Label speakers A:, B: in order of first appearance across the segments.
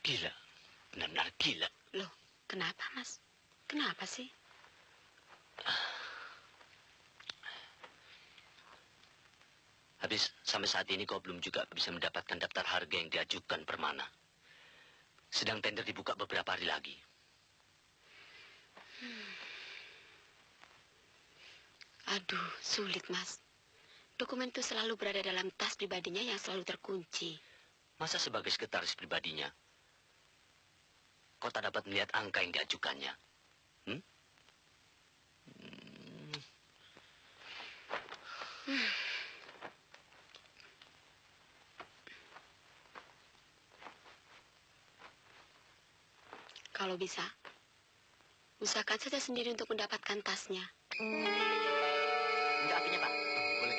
A: Gila, benar-benar gila.
B: Loh, kenapa, Mas? Kenapa sih?
A: Habis sampai saat ini kau belum juga bisa mendapatkan daftar harga yang diajukan Permana. Sedang tender dibuka beberapa hari lagi.
B: Aduh, sulit, Mas. Dokumen itu selalu berada dalam tas pribadinya yang selalu terkunci.
A: Masa sebagai sekretaris pribadinya, kau tak dapat melihat angka yang diajukannya?
B: Kalau bisa, usahakan saja sendiri untuk mendapatkan tasnya.
A: Enggak apinya, Pak. Boleh.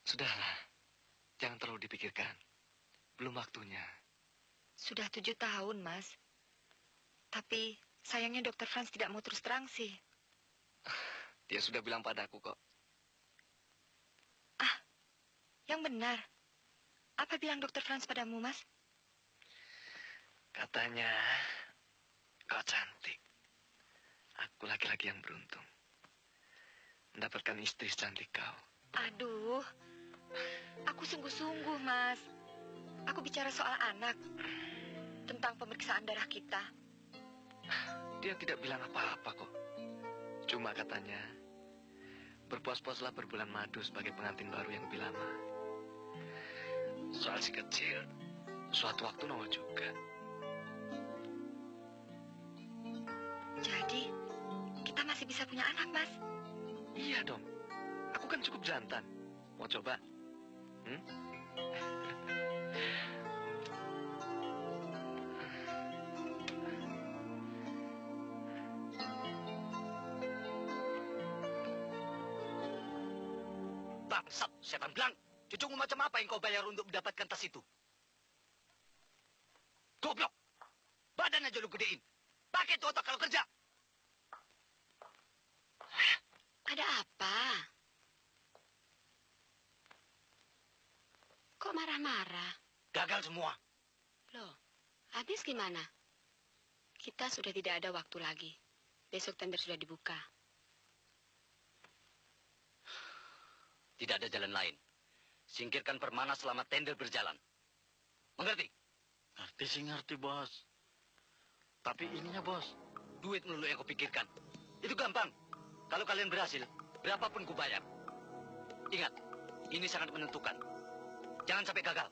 C: Sudahlah, jangan terlalu dipikirkan. Belum waktunya.
D: Sudah 7 tahun, Mas. Tapi sayangnya Dokter Franz tidak mau terus terang sih.
C: Dia sudah bilang padaku kok.
D: Ah, yang benar. Apa bilang Dokter Franz padamu, Mas?
C: Katanya, kau cantik. Aku laki-laki yang beruntung. Mendapatkan istri secantik kau.
D: Aduh, aku sungguh-sungguh, Mas. Aku bicara soal anak. Tentang pemeriksaan darah kita.
C: Dia tidak bilang apa-apa kok. Cuma katanya, berpuas-puaslah berbulan madu sebagai pengantin baru yang lebih lama. Soal si kecil, suatu waktu nongol juga.
D: Jadi, kita masih bisa punya anak, Mas?
C: Iya dong. Aku kan cukup jantan. Mau coba?
A: Bangsat, setan belang. Cucumu macam apa yang kau bayar untuk mendapatkan tas itu? Goblok. Badan aja lu gedein. Pakai tuh otak kalau kerja.
B: Ada apa? Kok marah-marah?
A: Gagal semua.
B: Loh, habis gimana? Kita sudah tidak ada waktu lagi. Besok tender sudah dibuka.
A: Tidak ada jalan lain. Singkirkan Permana selama tender berjalan. Mengerti?
E: Ngerti sih ngerti, Bos. Tapi ininya, Bos.
A: Duit melulu yang kau pikirkan. Itu gampang. Kalau kalian berhasil, berapapun ku bayar. Ingat, ini sangat menentukan. Jangan sampai gagal.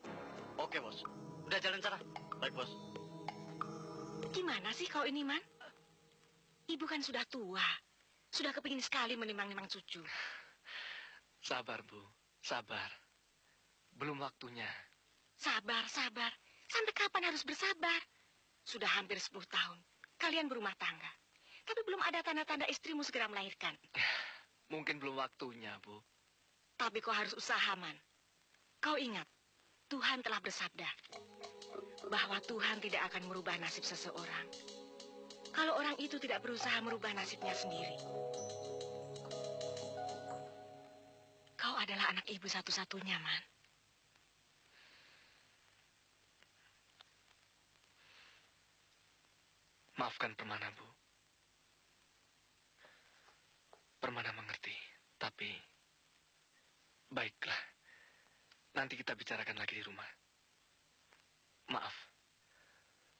E: Oke, Bos.
A: Udah jalan sana.
E: Baik, Bos.
D: Gimana sih kau ini, Man? Ibu kan sudah tua. Sudah kepingin sekali menimang-nimang cucu.
C: Sabar, Bu. Sabar. Belum waktunya.
D: Sabar, sabar. Sampai kapan harus bersabar? Sudah hampir 10 tahun. Kalian berumah tangga. Tapi belum ada tanda-tanda istrimu segera melahirkan.
C: Mungkin belum waktunya, Bu.
D: Tapi kau harus usaha, Man. Kau ingat, Tuhan telah bersabda bahwa Tuhan tidak akan merubah nasib seseorang kalau orang itu tidak berusaha merubah nasibnya sendiri. Kau adalah anak ibu satu-satunya, Man.
C: Maafkan Permana, Bu. Permana mengerti, tapi baiklah. Nanti kita bicarakan lagi di rumah. Maaf,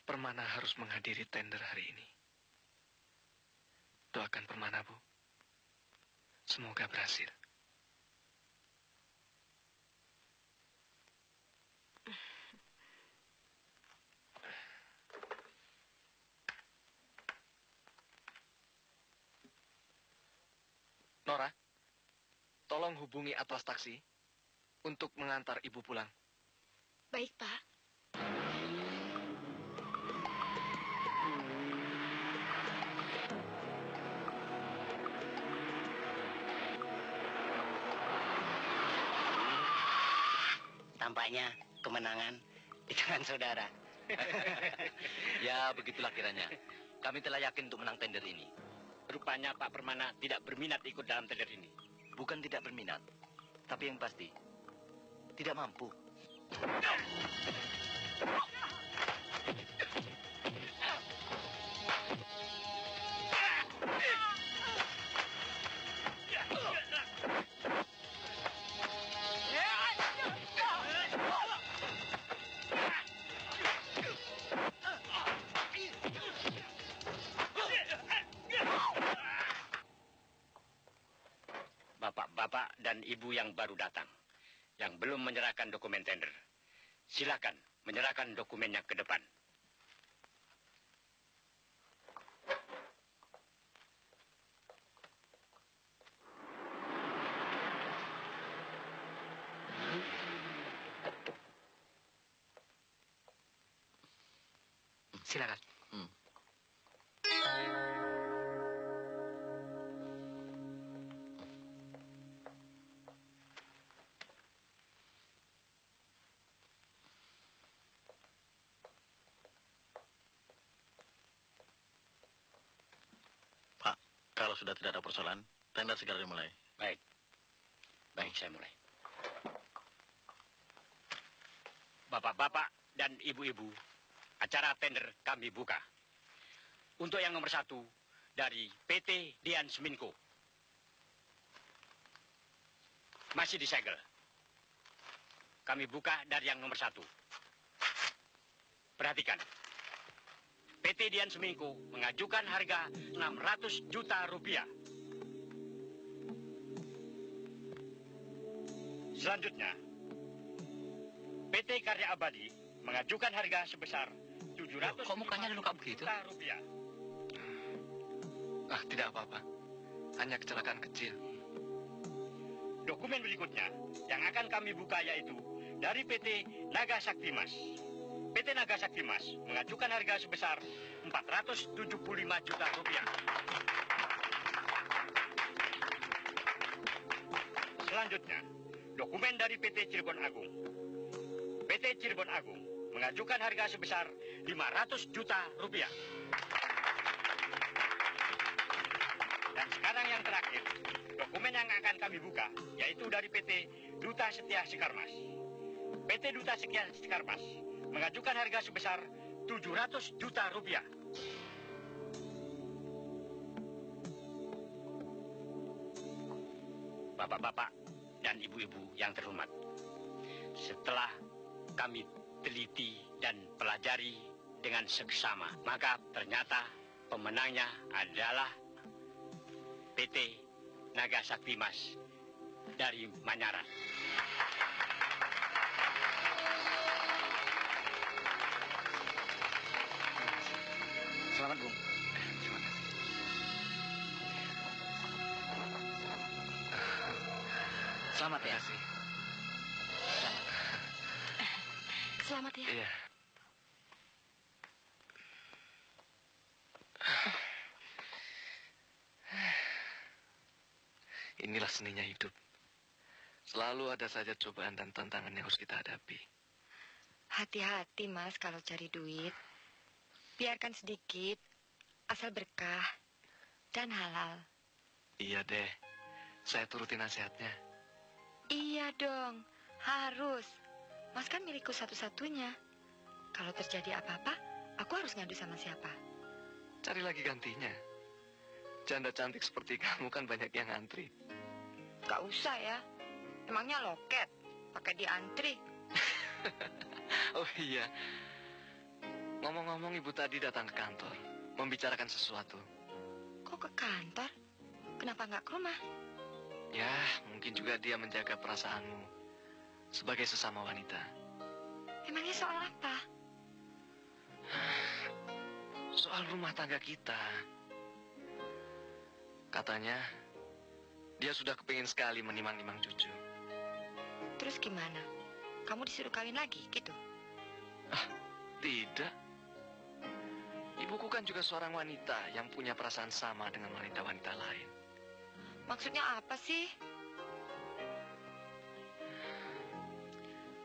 C: Permana harus menghadiri tender hari ini. Doakan Permana, Bu. Semoga berhasil. Nora, tolong hubungi Atlas Taksi untuk mengantar ibu pulang.
B: Baik, Pak.
F: Tampaknya kemenangan di tangan saudara.
A: Ya, begitulah kiranya. Kami telah yakin untuk menang tender ini.
E: Rupanya Pak Permana tidak berminat ikut dalam tender ini.
A: Bukan tidak berminat, tapi yang pasti tidak mampu.
E: Bapak-bapak dan ibu yang baru datang, yang belum menyerahkan dokumen tender, silakan menyerahkan dokumennya ke depan.
A: Silakan.
E: Pak, kalau sudah tidak ada persoalan, tender segera dimulai. Baik. Baik, saya mulai. Bapak-bapak dan ibu-ibu, acara tender kami buka. Untuk yang nomor 1, dari PT Dian Seminko. Masih disegel. Kami buka dari yang nomor 1. Perhatikan. PT Dian Seminko mengajukan harga 600 juta rupiah. Selanjutnya, PT Karya Abadi mengajukan harga sebesar 700
A: Kok mukanya luka begitu?
E: juta rupiah.
C: Tidak apa-apa. Hanya kecelakaan kecil.
E: Dokumen berikutnya yang akan kami buka yaitu dari PT Naga Sakti Mas. PT Naga Sakti Mas mengajukan harga sebesar 475 juta rupiah. Selanjutnya, dokumen dari PT Cirebon Agung. PT Cirebon Agung mengajukan harga sebesar 500 juta rupiah. Dan sekarang yang terakhir, dokumen yang akan kami buka yaitu dari PT Duta Setia Sikarmas. PT Duta Setia Sikarmas mengajukan harga sebesar 700 juta rupiah. Bapak-bapak dan ibu-ibu yang terhormat, setelah kami teliti dan pelajari dengan seksama, maka ternyata pemenangnya adalah PT Naga Sakti Mas dari Manyara.
A: Selamat, Bung. Selamat ya.
C: Terima kasih.
B: Selamat ya.
C: Iya. Inilah seninya hidup. Selalu ada saja cobaan dan tantangan yang harus kita hadapi.
G: Hati-hati, Mas, kalau cari duit. Biarkan sedikit, asal berkah dan halal.
C: Iya deh, saya turutin nasihatnya.
G: Iya dong, harus. Mas kan milikku satu-satunya. Kalau terjadi apa-apa, aku harus ngadu sama siapa?
C: Cari lagi gantinya. Janda cantik seperti kamu kan banyak yang antri.
G: Gak usah ya. Emangnya loket, pakai diantri.
C: Oh iya. Ngomong-ngomong, ibu tadi datang ke kantor, membicarakan sesuatu.
G: Kok ke kantor? Kenapa nggak ke rumah?
C: Ya, mungkin juga dia menjaga perasaanmu sebagai sesama wanita.
G: Emangnya soal apa?
C: Soal rumah tangga kita. Katanya, dia sudah kepingin sekali menimang-nimang cucu.
G: Terus gimana? Kamu disuruh kawin lagi, gitu?
C: Tidak. Ibuku kan juga seorang wanita yang punya perasaan sama dengan wanita-wanita lain.
G: Maksudnya apa sih?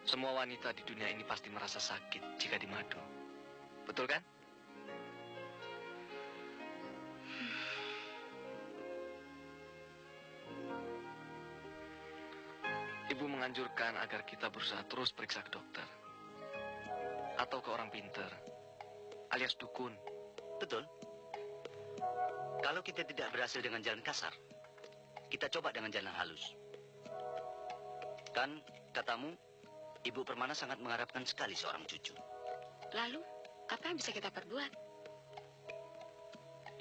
C: Semua wanita di dunia ini pasti merasa sakit jika dimadu. Betul kan? Ibu menganjurkan agar kita berusaha terus periksa ke dokter. Atau ke orang pinter, alias dukun.
A: Betul. Kalau kita tidak berhasil dengan jalan kasar, kita coba dengan jalan halus. Kan katamu, Ibu Permana sangat mengharapkan sekali seorang cucu.
B: Lalu, apa yang bisa kita perbuat?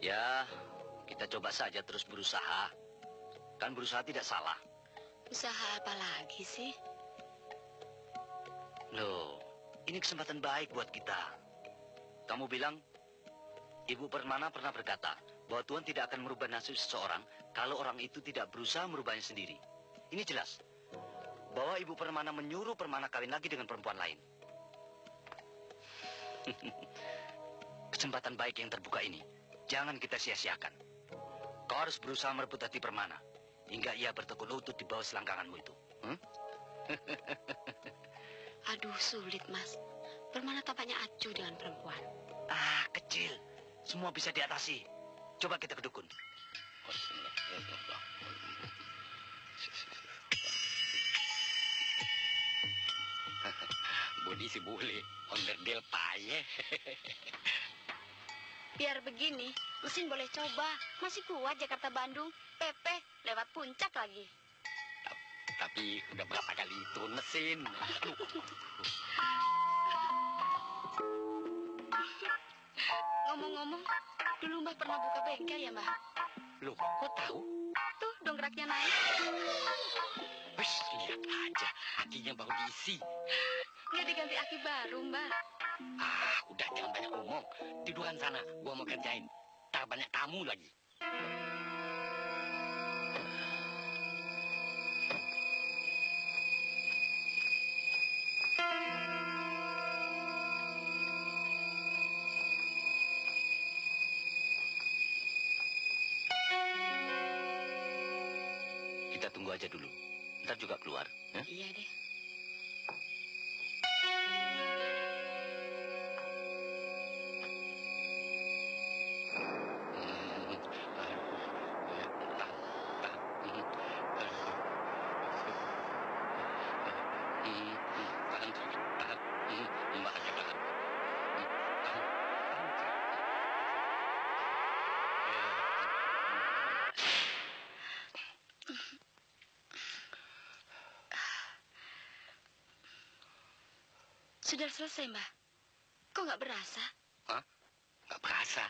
A: Ya, kita coba saja terus berusaha. Kan berusaha tidak salah.
B: Usaha apa lagi sih?
A: Loh, ini kesempatan baik buat kita. Kamu bilang, Ibu Permana pernah berkata bahwa Tuhan tidak akan merubah nasib seseorang kalau orang itu tidak berusaha merubahnya sendiri. Ini jelas bahwa Ibu Permana menyuruh Permana kawin lagi dengan perempuan lain. Kesempatan baik yang terbuka ini jangan kita sia-siakan. Kau harus berusaha merebut hati Permana hingga ia bertekuk lutut di bawah selangkanganmu itu.
B: Aduh, sulit, Mas. Permana tampaknya acuh dengan perempuan.
A: Ah, kecil. Semua bisa diatasi. Coba kita ke dukun.
F: Budi sih boleh, onderdil payah.
B: Biar begini, mesin boleh coba. Masih kuat Jakarta-Bandung. PP lewat puncak lagi.
F: Tapi udah berapa kali turun mesin.
B: Ngomong-ngomong, dulu Mbah pernah buka bengkel ya, Mbah?
F: Loh, kok tahu?
B: Tuh, dongkraknya naik.
F: Wih, lihat aja, akinya baru diisi.
B: Nggak diganti aki baru, Mbah.
F: Ah, udah jangan banyak ngomong. Tiduran sana, gua mau kerjain. Ntar banyak tamu lagi.
A: Kita tunggu aja dulu. Ntar juga keluar.
B: Iya deh. Sudah selesai, Mbah. Kok nggak berasa?
F: Hah? Nggak berasa.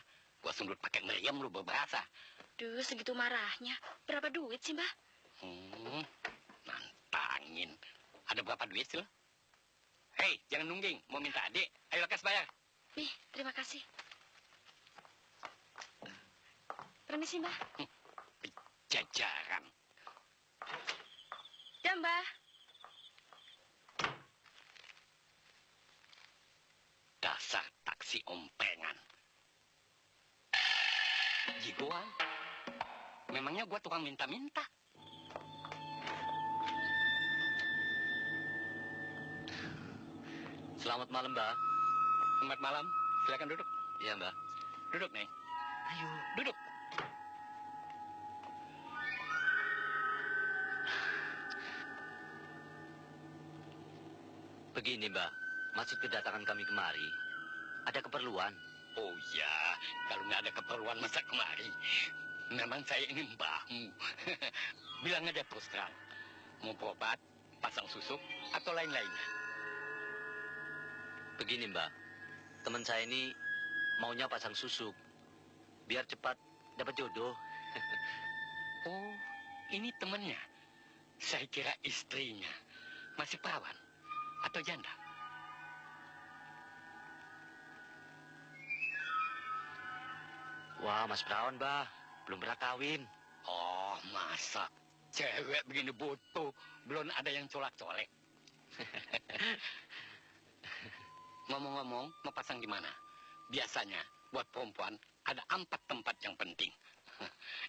F: Gua sundut pakai meriam lu berasa.
B: Duh, segitu marahnya. Berapa duit sih, Mbah?
F: Nantangin. Ada berapa duit sih lo? Hei, jangan nungging. Mau minta adik. Ayo lekas bayar.
B: Nih, terima kasih. Permisi, Mbah.
F: Jajaran.
B: Ya, Mbah.
F: Dasar taksi ompengan. Jigoan. Memangnya gua tukang minta-minta.
A: Selamat malam, Mbak.
F: Selamat malam. Silakan duduk.
A: Iya, Mbak.
F: Duduk, Neng.
A: Ayo.
F: Duduk.
A: Begini, Mbak. Maksud kedatangan kami kemari, ada keperluan.
F: Oh ya, kalau nggak ada keperluan masa kemari. Memang saya ini mbahmu. Bilang aja terus terang. Mau berobat, pasang susuk, atau lain-lainnya.
A: Begini, Mbak. Teman saya ini maunya pasang susuk. Biar cepat dapat jodoh.
F: Oh, ini temannya. Saya kira istrinya. Masih perawan atau janda?
A: Wah, Mas Perawan, Mbak. Belum pernah kawin.
F: Oh, masa cewek begini butuh, belum ada yang colak-colek. Ngomong-ngomong, mau pasang di mana? Biasanya, buat perempuan, ada 4 tempat yang penting.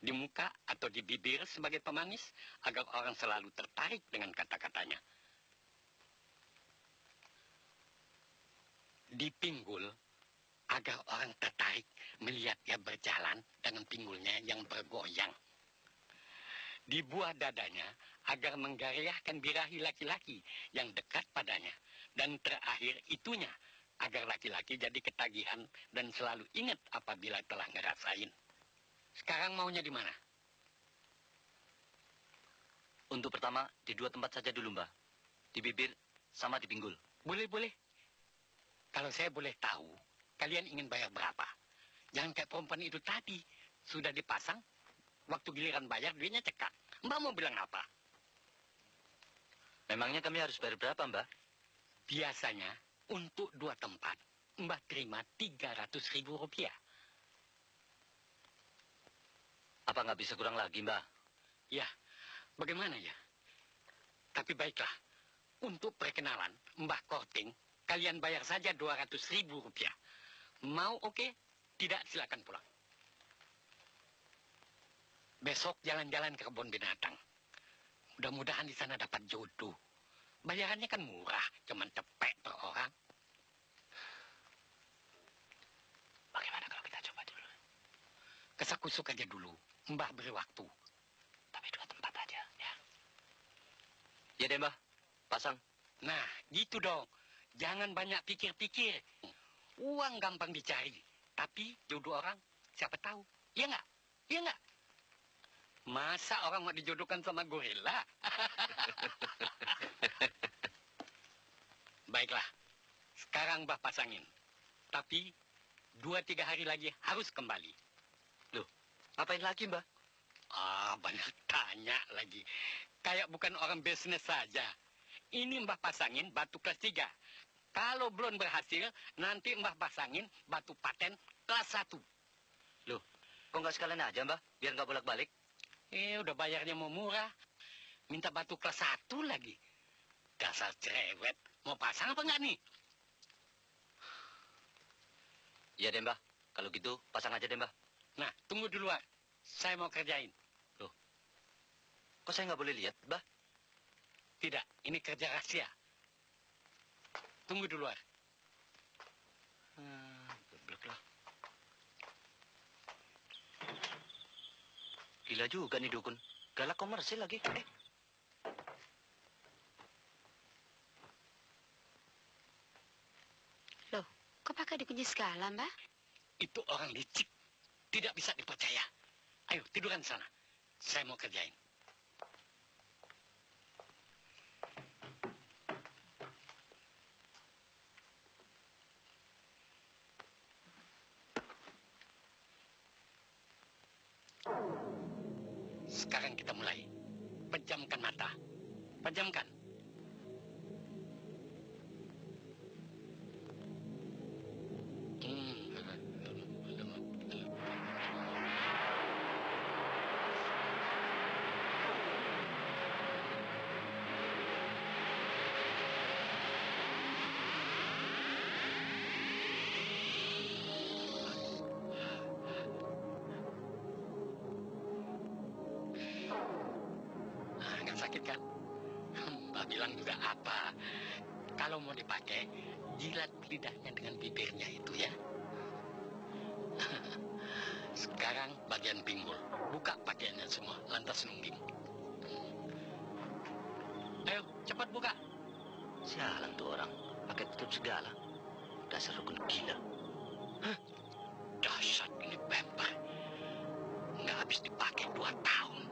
F: Di muka atau di bibir sebagai pemanis, agar orang selalu tertarik dengan kata-katanya. Di pinggul, agar orang tertarik melihat dia berjalan dengan pinggulnya yang bergoyang. Di buah dadanya, agar menggariahkan birahi laki-laki yang dekat padanya. Dan terakhir itunya, agar laki-laki jadi ketagihan dan selalu ingat apabila telah ngerasain. Sekarang maunya di mana?
A: Untuk pertama, di 2 tempat saja dulu, Mbak. Di bibir sama di pinggul.
F: Boleh. Kalau saya boleh tahu, kalian ingin bayar berapa? Jangan kayak perempuan itu tadi. Sudah dipasang, waktu giliran bayar duitnya cekak. Mbak mau bilang apa?
A: Memangnya kami harus bayar berapa, Mbak?
F: Biasanya, untuk 2 tempat, Mbak terima 300.000 rupiah.
A: Apa nggak bisa kurang lagi, Mbak?
F: Ya, bagaimana ya? Tapi baiklah, untuk perkenalan, Mbah Korting, kalian bayar saja 200.000 rupiah. Mau oke? Tidak, silakan pulang. Besok jalan-jalan ke kebun binatang. Mudah-mudahan di sana dapat jodoh. Bayarannya kan murah, cuman cepet per orang. Bagaimana kalau kita coba dulu? Kesakusuk aja dulu, Mbah beri waktu. Tapi 2 tempat aja, ya.
A: Ya deh, Mbak. Pasang.
F: Nah, gitu dong. Jangan banyak pikir-pikir. Uang gampang dicari. Tapi jodoh orang, siapa tahu. Iya nggak? Iya nggak? Masa orang mau dijodohkan sama gorila? Baiklah. Sekarang Mbah pasangin. Tapi 2-3 hari lagi harus kembali.
A: Loh, ngapain lagi, Mbak?
F: Banyak tanya lagi. Kayak bukan orang bisnis saja. Ini Mbah pasangin batu kelas 3. Kalau belum berhasil, nanti Mbah pasangin batu paten kelas 1.
A: Loh, kok nggak sekalian aja, Mbak? Biar nggak bolak-balik.
F: Udah bayarnya mau murah. Minta batu kelas 1 lagi. Dasar cerewet. Mau pasang apa enggak nih?
A: Iya deh, Mbak. Kalau gitu, pasang aja deh, Mbak.
F: Nah, tunggu di luar. Saya mau kerjain.
A: Loh, kok saya nggak boleh lihat, Mbak?
F: Tidak, ini kerja rahasia. Tunggu di luar.
A: Geblek lah. Gila juga nih dukun. Galak komersil lagi.
B: Loh, kok pakai dikunci segala, Mbak?
F: Itu orang licik. Tidak bisa dipercaya. Ayo, tiduran sana. Saya mau kerjain. Sekarang kita mulai. Pejamkan mata. Pejamkan. Nggak sakit kan? Mbak bilang juga apa? Kalau mau dipakai, jilat lidahnya dengan bibirnya itu ya. Sekarang bagian pinggul. Buka pakaiannya semua, lantas nungging. Ayo, cepat buka.
A: Sialan tuh orang, pakai tutup segala. Dasar rukun gila.
F: Dahsyat ini bemper. Nggak habis dipakai 2 tahun.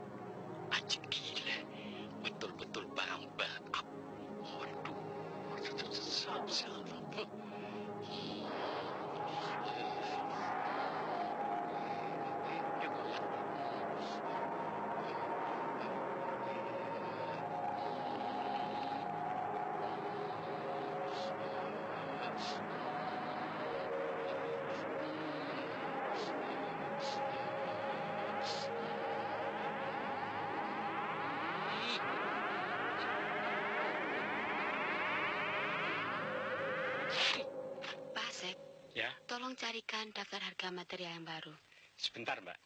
F: Anjing gila. Betul-betul barang backup. Waduh.
B: Pak Asep,
E: Ya,
B: tolong carikan daftar harga material yang baru.
E: sebentar, Mbak.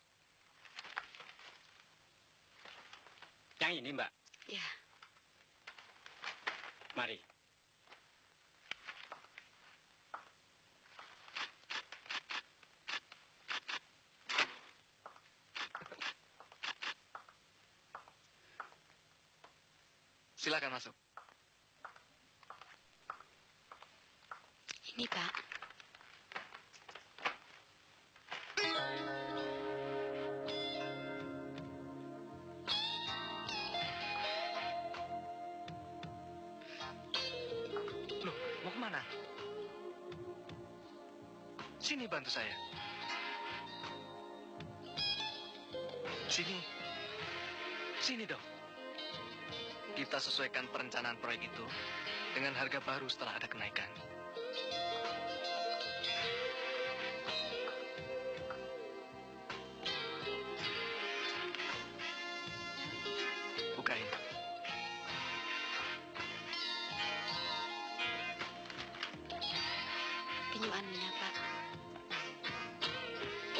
E: Yang ini, Mbak.
B: Ya,
E: Mari.
C: Silakan masuk.
B: ini Pak.
C: Loh, mau kemana? Sini bantu saya. Sini. Sini dong. Kita sesuaikan perencanaan proyek itu dengan harga baru setelah ada kenaikan. Bukain.
B: Penyuannya Pak.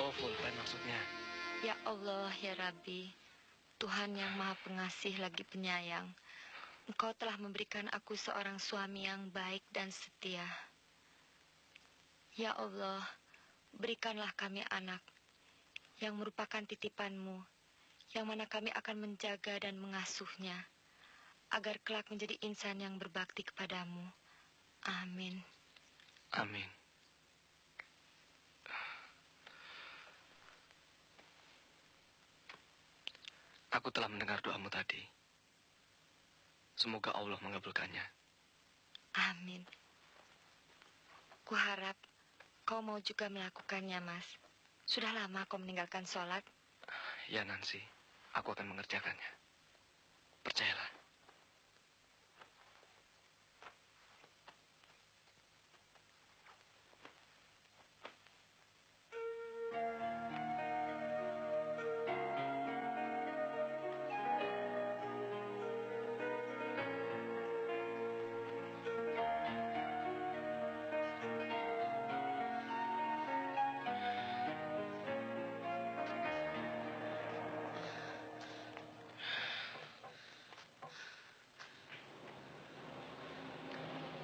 C: Oh, full plan maksudnya.
G: Ya Allah, ya Rabbi, Tuhan yang Maha Pengasih lagi penyayang, Engkau telah memberikan aku seorang suami yang baik dan setia. Ya Allah, berikanlah kami anak yang merupakan titipan-Mu, yang mana kami akan menjaga dan mengasuhnya, agar kelak menjadi insan yang berbakti kepadamu. Amin.
C: Amin. Aku telah mendengar doamu tadi. Semoga Allah mengabulkannya.
G: Amin. Kuharap kau mau juga melakukannya, Mas. Sudah lama kau meninggalkan sholat.
C: Ya, Nancy. Aku akan mengerjakannya. Percayalah.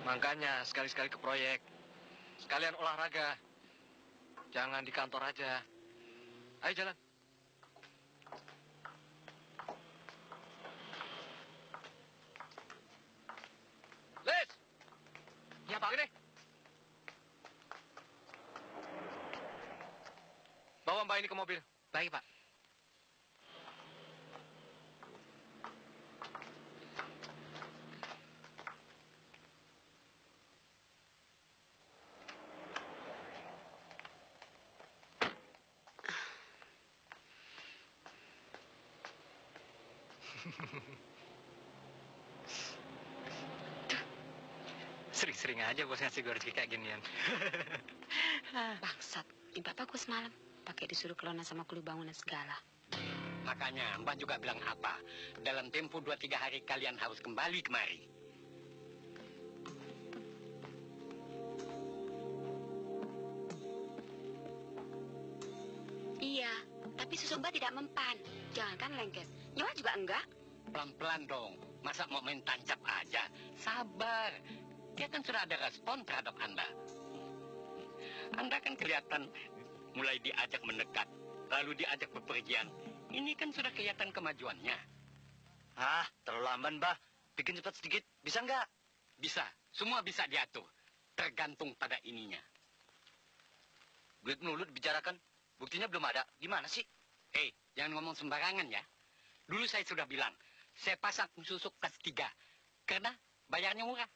C: Makanya sekali-sekali ke proyek. Sekalian olahraga. Jangan di kantor aja. Ayo jalan. Liz! Ya, Pak. Ini. Bawa Mbak ini ke mobil. Baik, Pak. Sering-sering aja bos ngasih gue rezeki kayak ginian.
B: Bangsat, Mbak bagus semalam. Pakai disuruh kelona sama kuli bangunan segala.
F: Makanya Mbak juga bilang apa? Dalam tempo 2-3 hari kalian harus kembali kemari.
B: Iya, tapi susu Mbak tidak mempan. Jangankan lengket, nyawa juga enggak.
F: Pelan-pelan dong. Masa mau main tancap aja? Sabar. dia kan sudah ada respon terhadap Anda. Anda kan kelihatan mulai diajak mendekat, lalu diajak bepergian. Ini kan sudah kelihatan kemajuannya.
A: Ah, terlalu lamban, Mbah. Bikin cepat sedikit, bisa nggak?
F: Bisa, semua bisa diatur. Tergantung pada ininya.
A: Duit melulu dibicarakan, buktinya belum ada. Gimana sih?
F: Jangan ngomong sembarangan ya. Dulu saya sudah bilang, saya pasang susuk kelas 3. Karena bayarnya murah.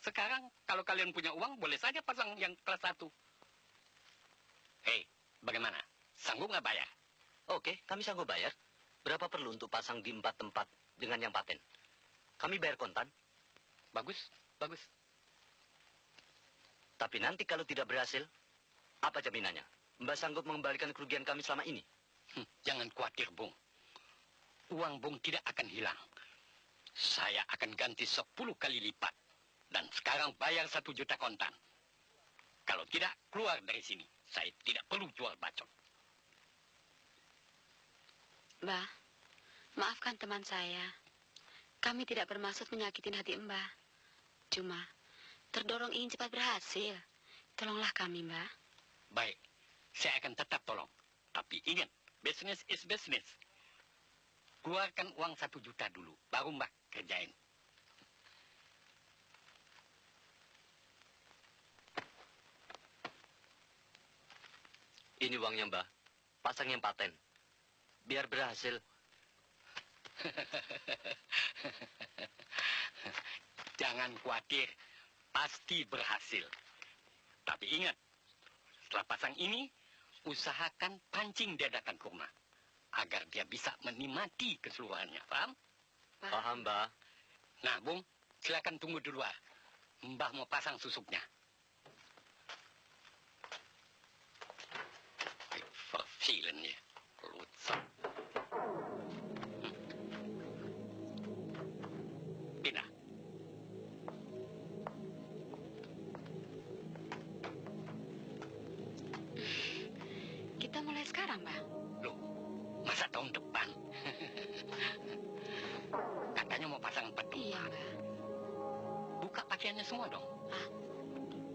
F: Sekarang kalau kalian punya uang, boleh saja pasang yang kelas 1. Bagaimana? Sanggup nggak bayar?
A: Oke, kami sanggup bayar. Berapa perlu untuk pasang di 4 tempat dengan yang paten? Kami bayar kontan.
F: Bagus, bagus.
A: Tapi nanti kalau tidak berhasil, apa jaminannya? Mbak sanggup mengembalikan kerugian kami selama ini?
F: Jangan khawatir, Bung. Uang Bung tidak akan hilang. Saya akan ganti 10 kali lipat. Dan sekarang bayar 1 juta kontan. Kalau tidak, keluar dari sini. Saya tidak perlu jual bacot.
B: Mbah, maafkan teman saya. Kami tidak bermaksud menyakitin hati Mbah. Cuma terdorong ingin cepat berhasil. Tolonglah kami, Mbah.
F: Baik, saya akan tetap tolong. Tapi ingat, business is business. Keluarkan uang 1 juta dulu, baru Mbak kerjain.
A: Ini uangnya, Mbah. Pasang yang paten. Biar berhasil.
F: Jangan khawatir, pasti berhasil. Tapi ingat, setelah pasang ini, usahakan pancing dadakan kurma. Agar dia bisa menikmati keseluruhannya, paham?
A: Paham, Mbah.
F: Nah, Bung, silakan tunggu di luar. Mbah mau pasang susuknya. Vervielen ya, Lutsam. Pindah.
B: Kita mulai sekarang, Mbah.
F: Loh, masa tahun depan? Katanya mau pasang 4 tempat.
B: Iya, Mbah.
F: Buka pakaiannya semua dong.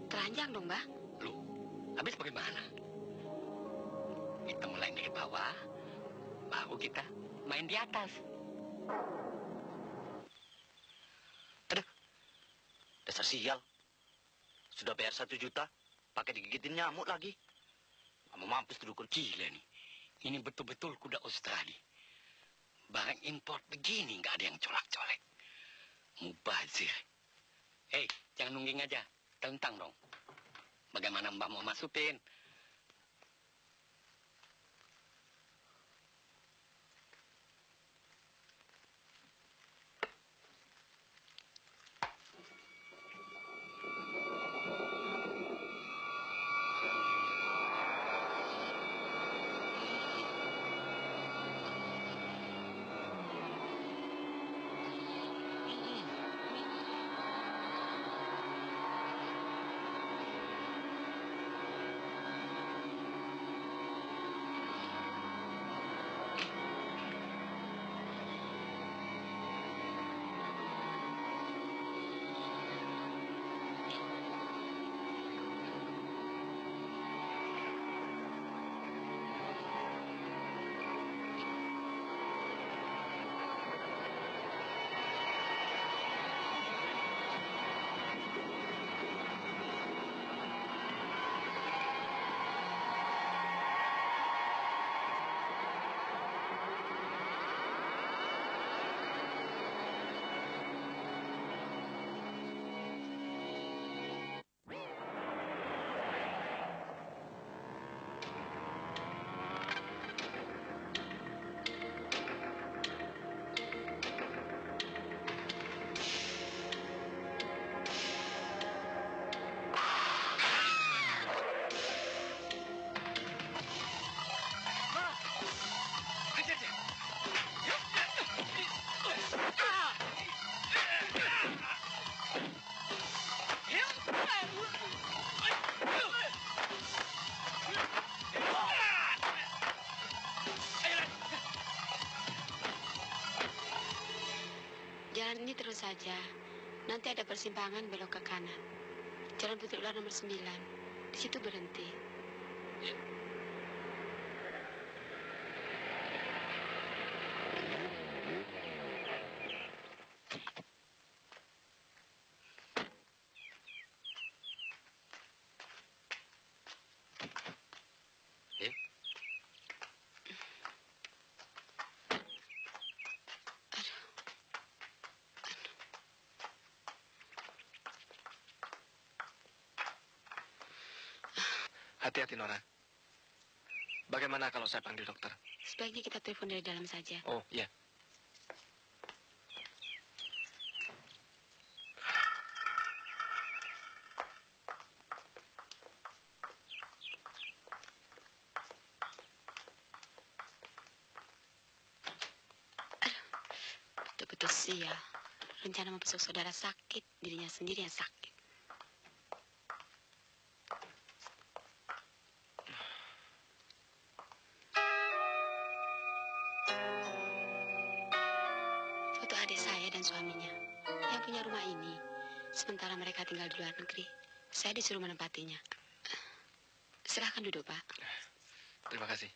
B: Telanjang dong, Mbah.
F: Loh, habis bagaimana? Kita mulai dari bawah, baru kita main di atas.
A: Dasar sial. Sudah bayar 1 juta, pakai digigitin nyamuk lagi. Nggak mau mampus tuh dukun.
F: Gila nih, ini betul-betul kuda Australia. Barang import begini nggak ada yang colak-colek. Mubazir. Jangan nungging aja, tentang dong. Bagaimana Mbak mau masukin?
B: Jalan ini terus saja. Nanti ada persimpangan belok ke kanan. Jalan Putri Ular nomor 9. Di situ berhenti.
C: Ya.
A: Ya.
C: Hati-hati, Nora. Bagaimana kalau saya panggil dokter?
B: Sebaiknya kita telepon dari dalam saja.
C: Oh, iya.
B: Betul-betul sial. Rencana membesuk saudara sakit, dirinya sendiri yang sakit. Foto adik saya dan suaminya yang punya rumah ini. Sementara mereka tinggal di luar negeri, saya disuruh menempatinya. Silahkan duduk, Pak.
C: Terima kasih.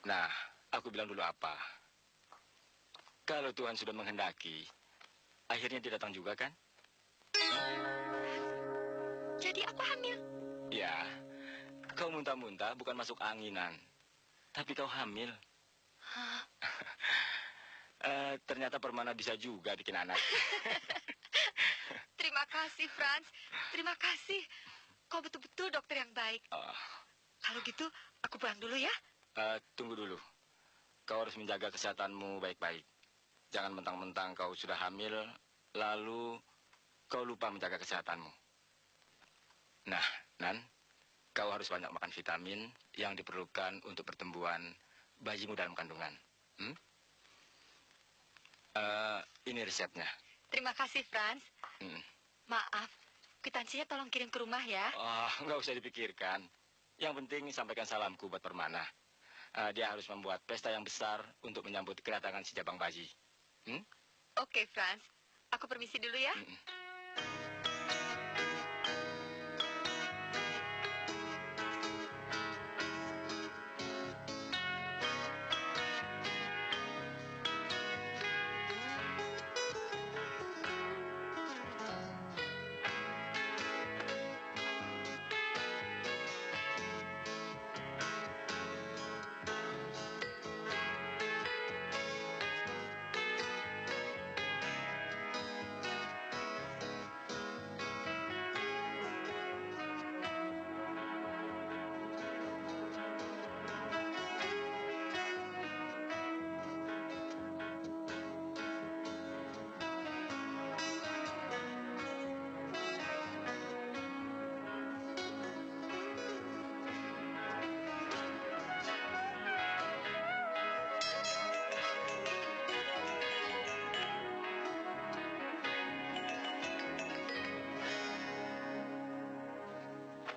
F: Nah, aku bilang dulu apa? Kalau Tuhan sudah menghendaki, akhirnya dia datang juga kan?
G: Jadi aku hamil.
F: Ya, kau muntah-muntah bukan masuk anginan. Tapi kau hamil.
G: Hah?
F: Ternyata Permana bisa juga bikin anak.
G: Terima kasih, Franz. Terima kasih. Kau betul-betul dokter yang baik.
F: Oh,
G: Kalau gitu, aku pulang dulu ya.
F: tunggu dulu. Kau harus menjaga kesehatanmu baik-baik. Jangan mentang-mentang kau sudah hamil, lalu kau lupa menjaga kesehatanmu. Nah, Nan, kau harus banyak makan vitamin yang diperlukan untuk pertumbuhan bayimu dalam kandungan. Hmm? Ini resepnya.
G: Terima kasih, Franz.
F: Hmm.
G: Maaf, kwitansinya tolong kirim ke rumah ya.
F: Oh, nggak usah dipikirkan. Yang penting sampaikan salamku buat Permana. Dia harus membuat pesta yang besar untuk menyambut kedatangan si Jabang bayi. Hmm?
G: Oke, Franz. Aku permisi dulu ya.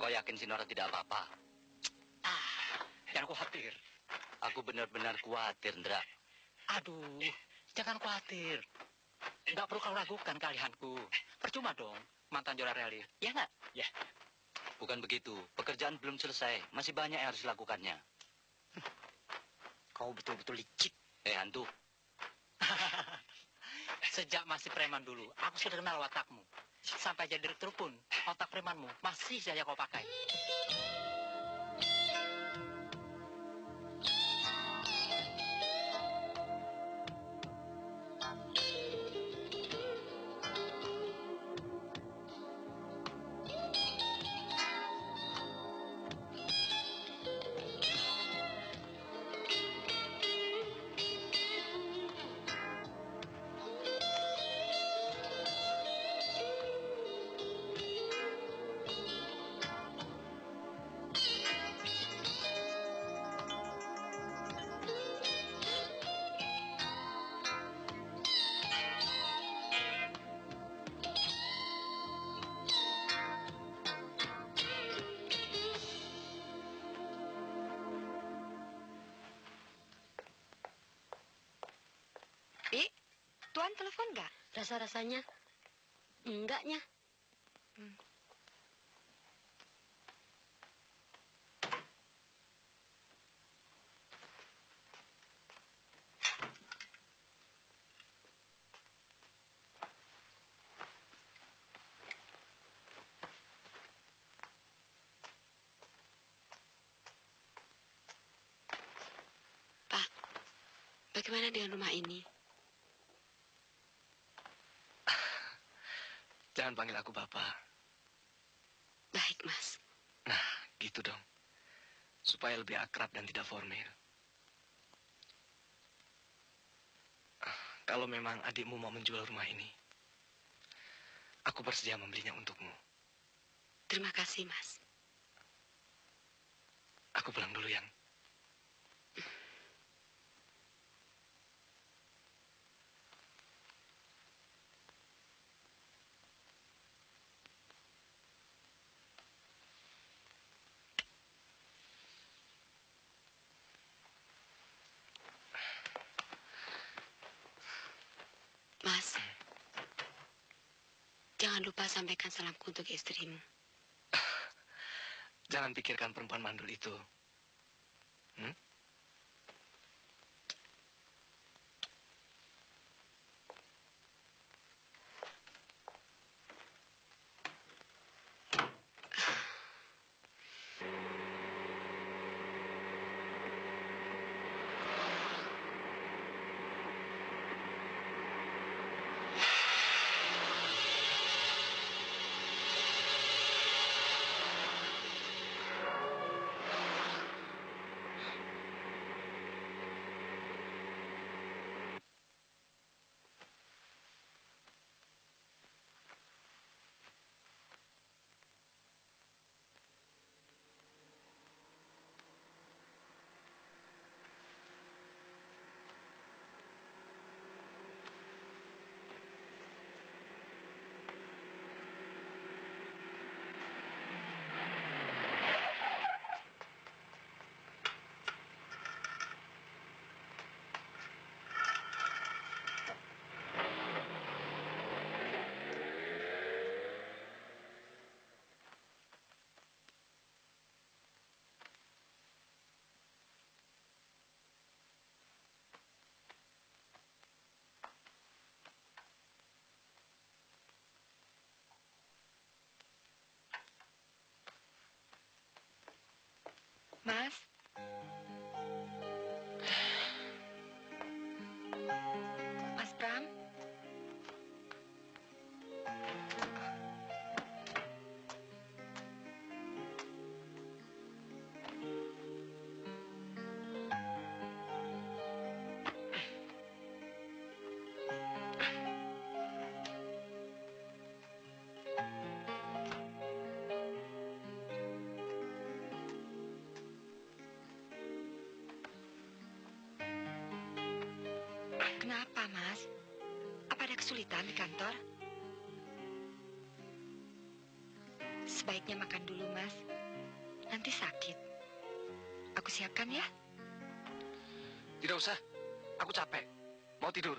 A: Kau yakin si Nora tidak apa-apa?
E: Jangan khawatir.
A: Aku benar-benar khawatir, Ndra.
E: Aduh, jangan khawatir. Nggak perlu kau ragukan kealihanku. Percuma dong, mantan juara rally. Ya nggak? Ya.
A: Bukan begitu. Pekerjaan belum selesai. Masih banyak yang harus dilakukannya.
E: Kau betul-betul licik.
A: Hantu.
H: Sejak masih preman dulu, aku sudah kenal watakmu. Sampai jadi direktur pun, otak premanmu masih saja kau pakai.
G: Tuan telepon nggak?
B: Rasa-rasanya enggaknya. Pak, bagaimana dengan rumah ini?
C: Jangan panggil aku Bapak.
B: Baik, Mas.
C: Nah, gitu dong. Supaya lebih akrab dan tidak formal. Kalau memang adikmu mau menjual rumah ini, aku bersedia membelinya untukmu.
B: Terima kasih, Mas.
C: Aku pulang dulu, Yang.
B: Mas, jangan lupa sampaikan salamku untuk istrimu.
C: Jangan pikirkan perempuan mandul itu.
G: Mas? Mas Pram? Kenapa, Mas? Apa ada kesulitan di kantor? Sebaiknya makan dulu, Mas. Nanti sakit. Aku siapkan ya.
C: Tidak usah. Aku capek. Mau tidur.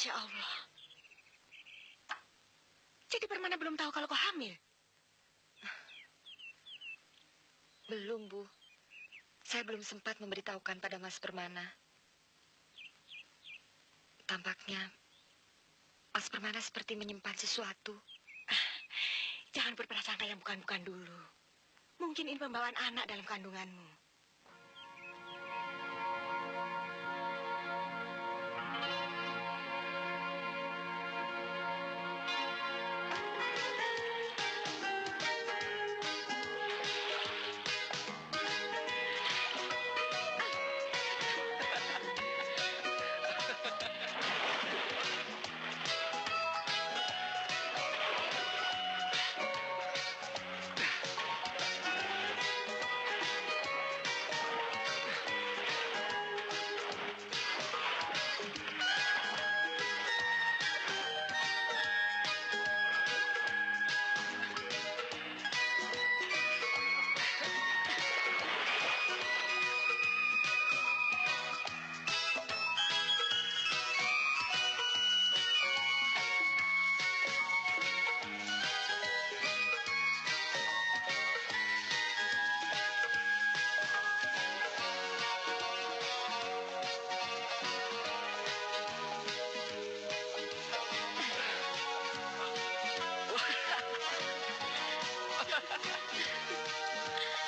D: Masya Allah. Jadi Permana belum tahu kalau kau hamil?
G: Belum, Bu. Saya belum sempat memberitahukan pada Mas Permana. Tampaknya Mas Permana seperti menyimpan sesuatu.
D: Jangan berprasangka yang bukan-bukan dulu. Mungkin ini pembawaan anak dalam kandunganmu.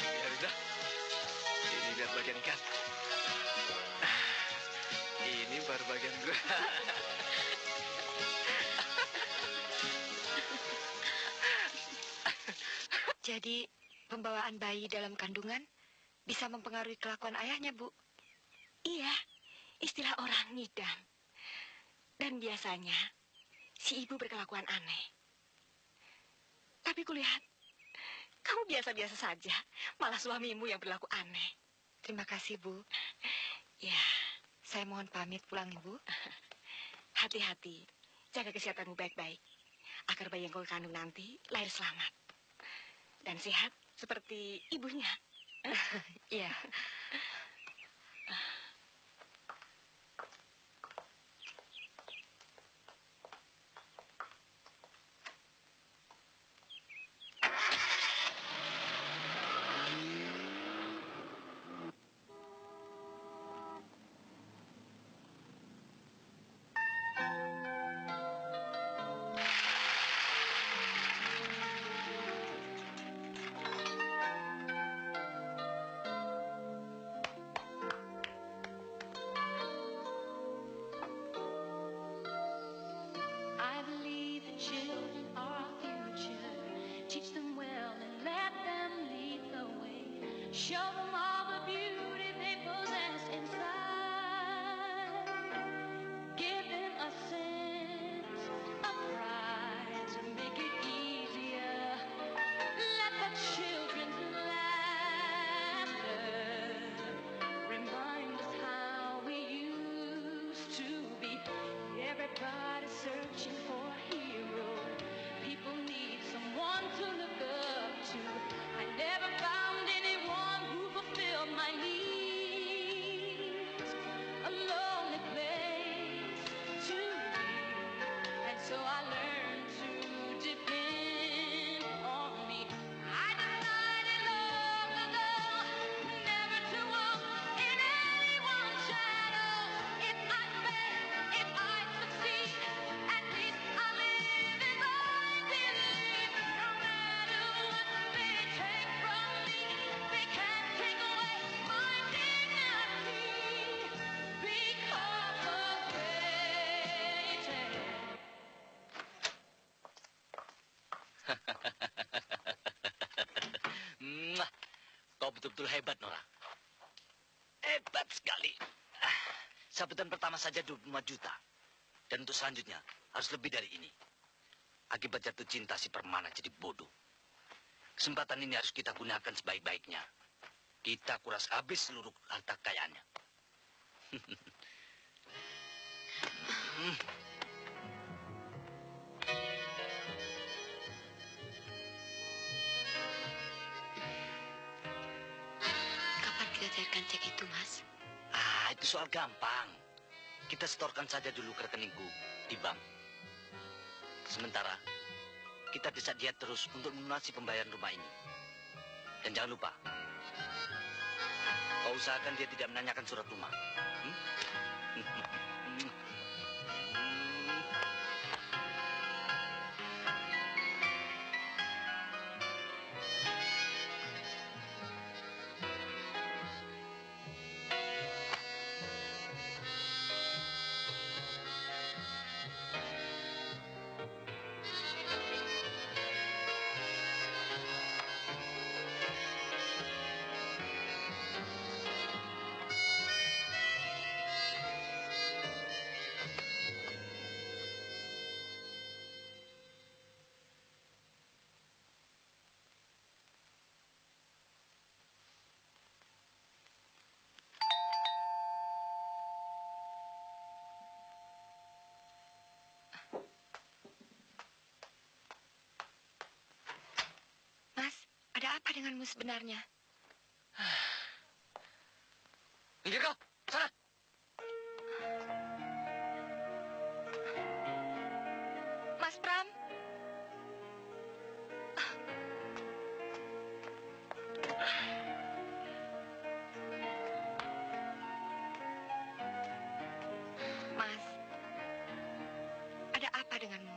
C: Ya udah. Ini lihat bagian ikan. Ini baru bagian gue.
G: Jadi, pembawaan bayi dalam kandungan bisa mempengaruhi kelakuan ayahnya, Bu.
D: Iya, istilah orang ngidam. Dan biasanya, si ibu berkelakuan aneh. Tapi kulihat, kamu biasa-biasa saja. Malah suamimu yang berlaku aneh.
G: Terima kasih, Bu.
D: Ya,
G: Saya mohon pamit pulang, Ibu.
D: hati-hati. Jaga kesehatanmu baik-baik. Agar bayi yang kau kandung nanti lahir selamat. Dan sehat seperti ibunya.
G: Iya.
I: I believe the children are our future. Teach them well and let them lead the way. Show them all the beauty they possess inside. Give them a sense of pride to make it easier. Let the children's laughter remind us how we used to be. Everybody searching for a hero. People need someone to look up to. I never found anyone who fulfilled my needs. A lonely place to be. And so I learned to depend on me. I decided long ago never to walk in anyone's shadow. If I fail, if I succeed, at least I live as I believe. No matter what they take from me, they can't take away my dignity because of waiting.
A: Mwah. Kau betul-betul hebat, Nora. Hebat sekali. Sabetan pertama saja 25 juta. Dan untuk selanjutnya harus lebih dari ini. Akibat jatuh cinta si Permana jadi bodoh. Kesempatan ini harus kita gunakan sebaik-baiknya. Kita kuras habis seluruh harta kekayaannya.
B: Kapan kita cairkan cek itu, Mas?
A: Itu soal gampang. kita setorkan saja dulu ke rekeningku di bank. Sementara kita desak dia terus untuk melunasi pembayaran rumah ini. Dan jangan lupa, kau usahakan dia tidak menanyakan surat rumah.
G: Mas, ada apa denganmu sebenarnya?
C: Minggir kau, sana.
G: Mas Pram? Mas, ada apa denganmu?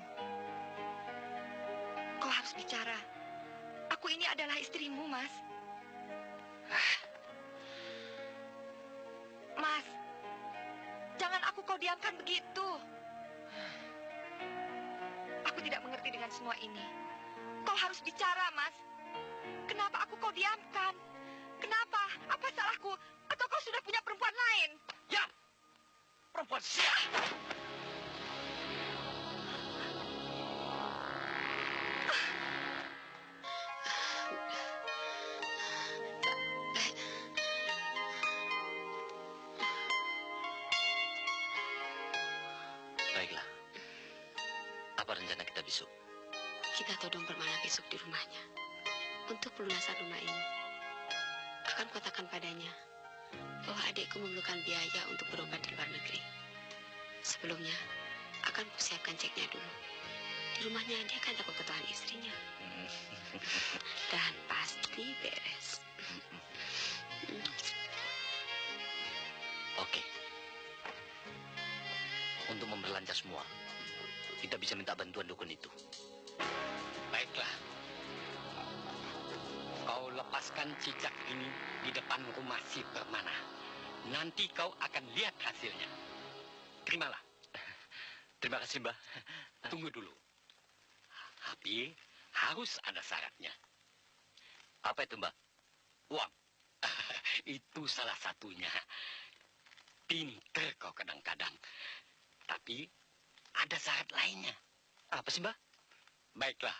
G: Kau harus bicara. Aku ini adalah istrimu, Mas. Mas, jangan kau diamkan begitu. Aku tidak mengerti dengan semua ini. Kau harus bicara, Mas. Kenapa kau diamkan? Kenapa? Apa salahku? Atau kau sudah punya perempuan lain?
C: Ya! Perempuan siapa?
A: Baiklah. Apa rencana kita besok?
B: Kita todong Permana besok di rumahnya. Untuk pelunasan rumah ini. Akan katakan padanya bahwa adikku memerlukan biaya untuk berobat di luar negeri. Sebelumnya, akan kusiapkan ceknya dulu. Di rumahnya dia kan takut ketahuan istrinya. Dan pasti beres.
A: Oke. Untuk memperlancar semua, kita bisa minta bantuan dukun itu.
F: Baiklah. Kau lepaskan cicak ini di depan rumah si Permana. Nanti kau akan lihat hasilnya. Terimalah.
A: Terima kasih, Mbah.
F: Tunggu dulu. Tapi harus ada syaratnya.
A: Apa itu, Mbah?
F: Uang. Itu salah satunya. Pinter kau kadang-kadang. Tapi ada syarat lainnya.
A: Apa sih, Mbah?
F: Baiklah.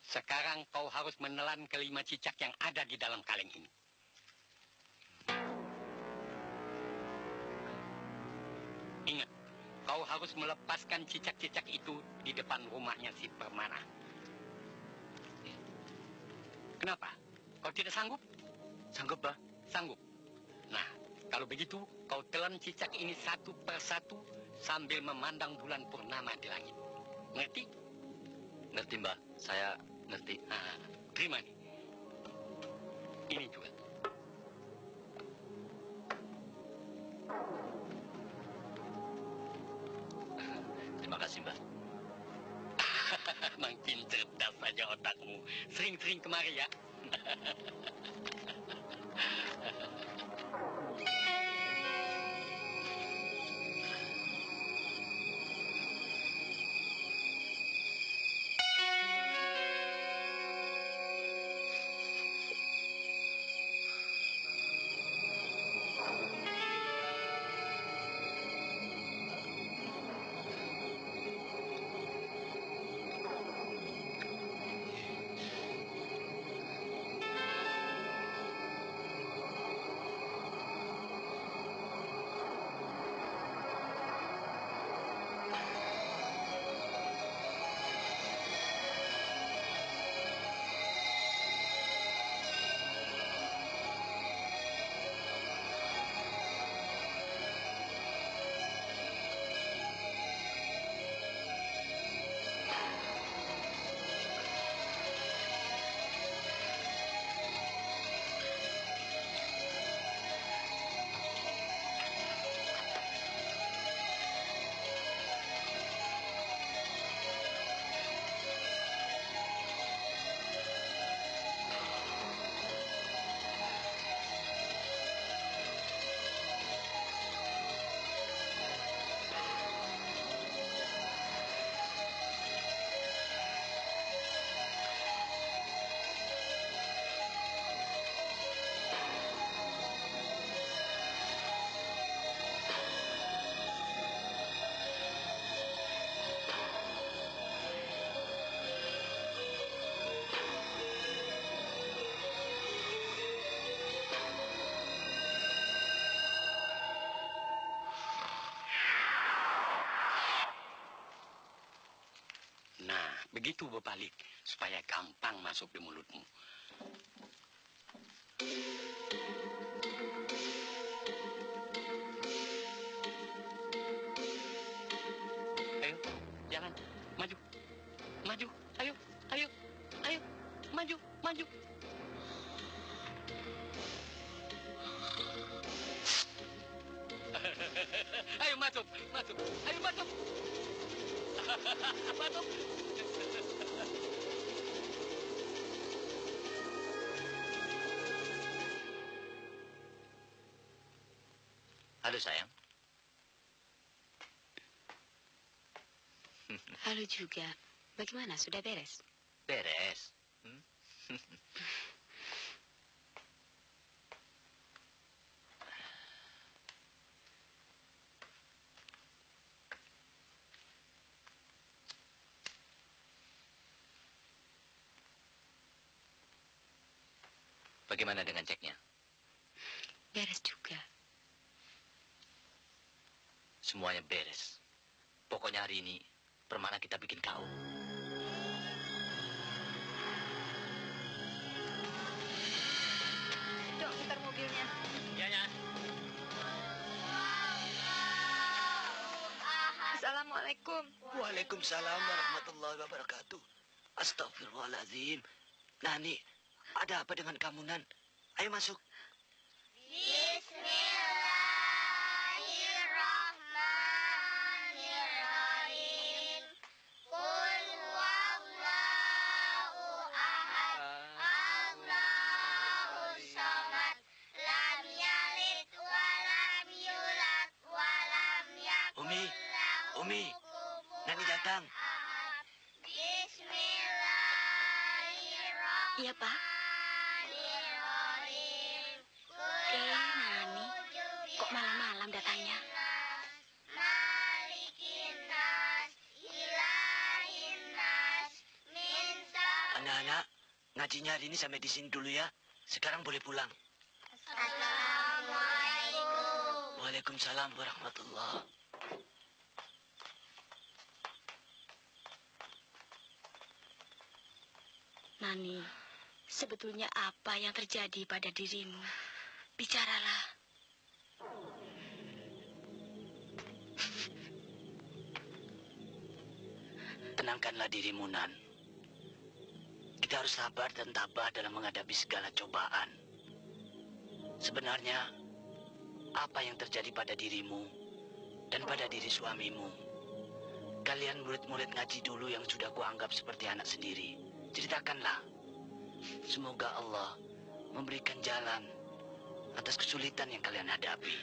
F: Sekarang kau harus menelan kelima cicak yang ada di dalam kaleng ini. Ingat, kau harus melepaskan cicak-cicak itu di depan rumahnya si Permana. Kenapa? Kau tidak sanggup?
A: Sanggup, Mbah.
F: Sanggup. Nah, kalau begitu, kau telan cicak ini satu persatu sambil memandang bulan purnama di langit. Ngerti?
A: Ngerti, Mbah. Saya ngerti.
F: Nah, terima nih. Ini juga.
A: Terima kasih, Mbah.
F: Makin cerdas saja otakmu. Sering-sering kemari ya. Begitu berbalik, supaya gampang masuk di mulutmu. Ayo, jalan. Maju. Maju. Ayo, ayo, ayo. Maju, maju. Ayo masuk, masuk. Ayo masuk. Masuk.
A: Halo sayang.
B: Halo juga. Bagaimana? Sudah beres?
A: Beres. Bagaimana dengan ceknya?
B: Beres juga.
A: Semuanya beres. Pokoknya hari ini Permana kita bikin KO.
G: Dok, putar mobilnya.
H: Ya, ya.
G: Assalamualaikum.
A: Waalaikumsalam warahmatullahi wabarakatuh. Astagfirullahaladzim. Nani, ada apa dengan kamu, Nan? Ayo masuk.
I: Bismillahirrahmanirrahim. Qul huwallahu ahad. Allahus samad. Lam yalid wa lam yulad wa lam yakul
A: Umi,
I: lahu
A: Umi,
I: kufuwan
A: Nani datang.
I: ahad. Bismillahirrahmanirrahim.
D: Iya, Pak. Nani, kok malam-malam datangnya?
I: Malikinnas, ilahinnas, min syarri.
A: Anak-anak, ngajinya hari ini sampai di sini dulu ya. Sekarang boleh pulang.
I: Assalamualaikum.
A: Waalaikumsalam warahmatullahi.
D: Nani, sebetulnya apa yang terjadi pada dirimu? Bicaralah.
A: Tenangkanlah dirimu, Nan. Kita harus sabar dan tabah dalam menghadapi segala cobaan. Sebenarnya, apa yang terjadi pada dirimu dan pada diri suamimu? Kalian murid-murid ngaji dulu yang sudah kuanggap seperti anak sendiri. Ceritakanlah. Semoga Allah memberikan jalan atas kesulitan yang kalian hadapi.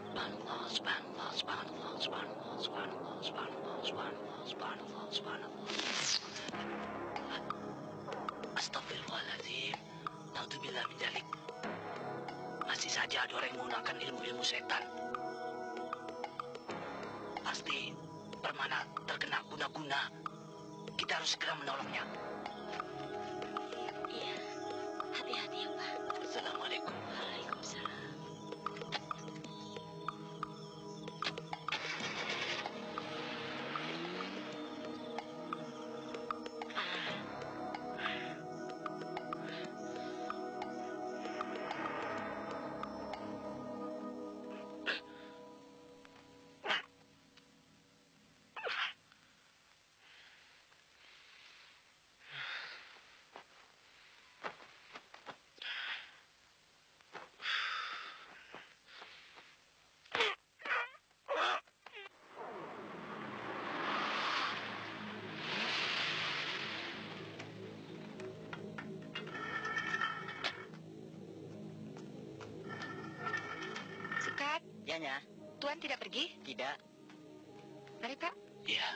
A: Subhanallah, subhanallah, subhanallah, subhanallah, subhanallah, subhanallah, subhanallah, subhanallah, subhanallah. Astagfirullahaladzim. Naudzubillah min dzalik. Masih saja ada orang yang menggunakan ilmu-ilmu setan. Pasti Permana terkena guna-guna. Kita harus segera menolongnya.
D: Iya, hati-hati ya, Pak.
A: Assalamualaikum.
D: Waalaikumsalam.
G: Sekat,
H: Ya, ya.
G: Tuan tidak pergi?
H: Tidak.
G: Mari, Pak.
A: Ya.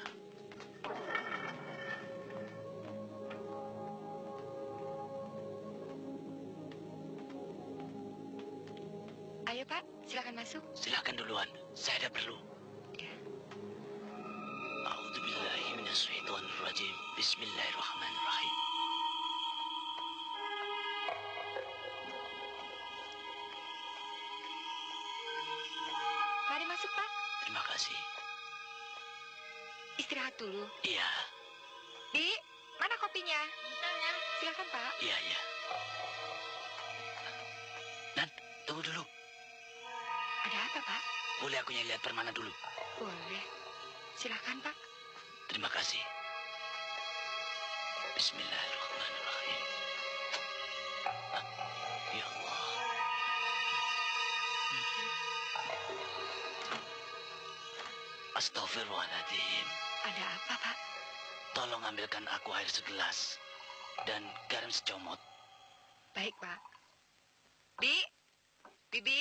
G: Ayo, Pak. Silakan masuk.
A: Silakan duluan. Saya ada perlu.
G: Ya.
A: A'udzubillahi minasyaitonirrajim. Bismillahirrahmanirrahim.
G: Istirahat dulu.
A: Iya,
G: Bi, mana kopinya? Silakan, Pak.
A: iya, iya. Nan, tunggu dulu.
G: Ada apa, Pak?
A: Boleh aku yang lihat Permana dulu?
G: Boleh. Silakan, Pak.
A: Terima kasih. Bismillahirrahmanirrahim. Ah, ya Allah. Astagfirullahaladzim.
G: Ada apa, Pak?
A: Tolong ambilkan aku air segelas dan garam secomot.
G: Baik, Pak. Bi, Bibi.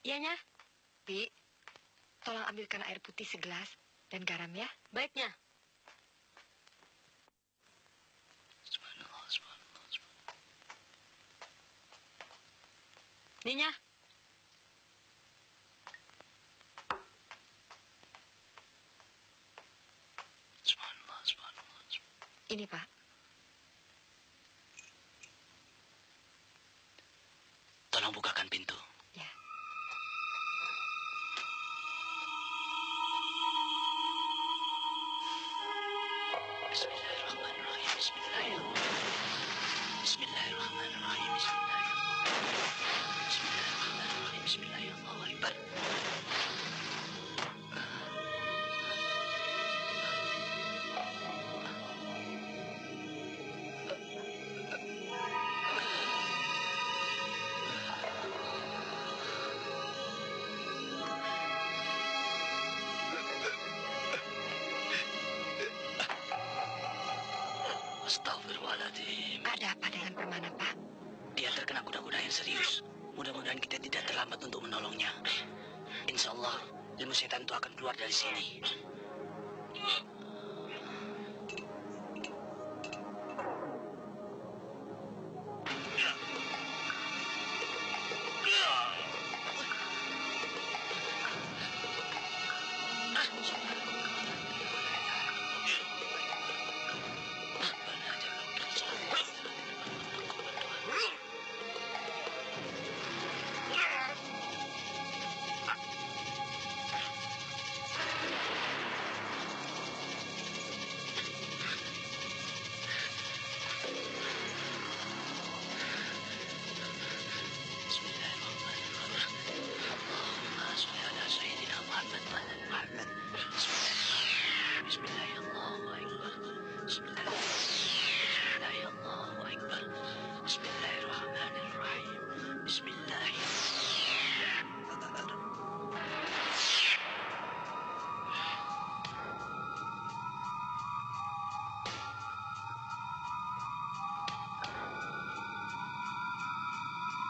D: Iyanya,
G: Bi, tolong ambilkan air putih segelas dan garam ya.
D: baiknya.
A: Subhanallah, subhanallah, subhanallah.
D: Ninya,
A: Subhanallah, subhanallah, subhanallah.
G: Ini, Pak.
A: Tolong bukakan pintu.
G: Ya.
A: Bismillahirrahmanirrahim. Bismillahirrahmanirrahim. Bismillahirrahmanirrahim. Bismillahirrahmanirrahim. Bismillahirrahmanirrahim. Allahu Akbar. Astagfirullahaladzim.
G: Ada apa dengan Permana, Pak?
A: Dia terkena kuda-kuda yang serius. Mudah-mudahan kita tidak terlambat untuk menolongnya. Insya Allah, ilmu setan itu akan keluar dari sini.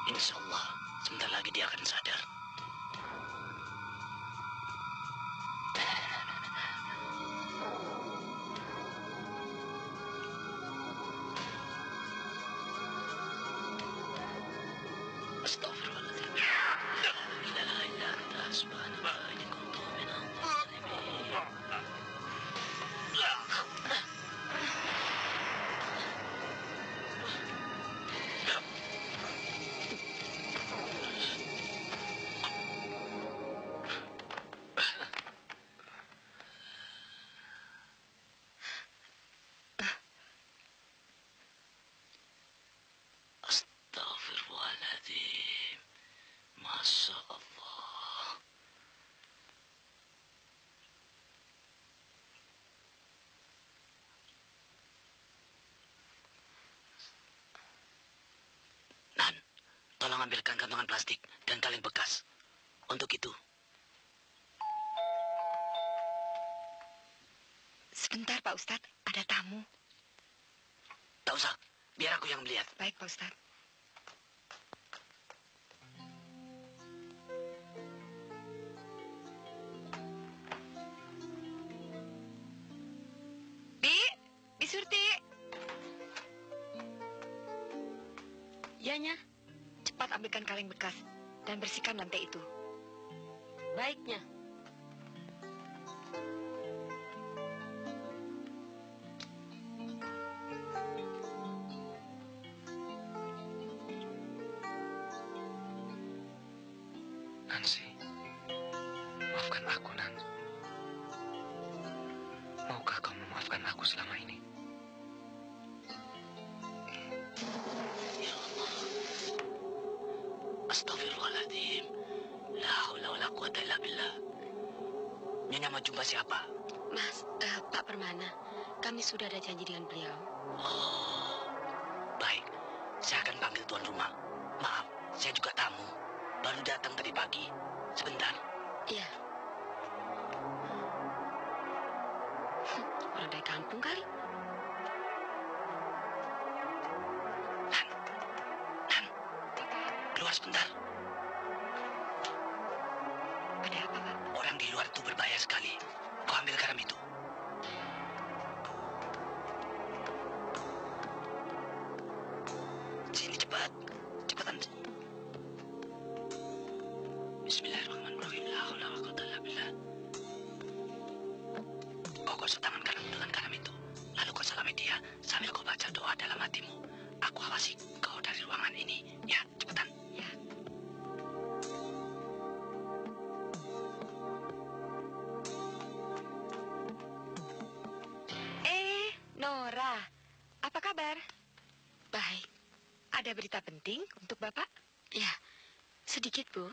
A: Insya Allah, sebentar lagi dia akan sadar. Astagfirullahaladzim. La ilaha illa anta subhanaka inni kuntu minadh dhalimin. Astagfirullahaladzim. Masya Allah. Nan, tolong ambilkan kantongan plastik dan kaleng bekas. Untuk itu,
G: Sebentar, Pak Ustadz. Ada tamu.
A: tak usah. Biar aku yang melihat.
G: Baik, Pak Ustadz. Bi Surti.
D: iyanya,
G: Cepat ambilkan kaleng bekas dan bersihkan lantai itu.
D: baiknya.
C: Nancy, maafkan aku, Nan.
A: Nyonya mau jumpa siapa?
B: Mas, Pak Permana, kami sudah ada janji dengan beliau.
A: Oh, baik. Saya akan panggil tuan rumah. Maaf, saya juga tamu. Baru datang tadi pagi. Sebentar.
B: Iya. Orang dari kampung kali.
A: Nan, keluar sebentar.
B: Ada apa, Pak?
A: Orang di luar itu berbahaya sekali. Kau ambil garam itu. Sini cepat. Cepatan. Bismillahirrahmanirrahim. La haula wa la quwwata illa billah. Kau gosok tangan kanan dengan garam itu. Lalu kau salami dia sambil kau baca doa dalam hatimu. Aku awasi kau dari ruangan ini. Ya, cepetan.
B: Ya.
G: Nora, apa kabar?
B: Baik.
G: Ada berita penting untuk Bapak?
B: Ya, sedikit, Bu.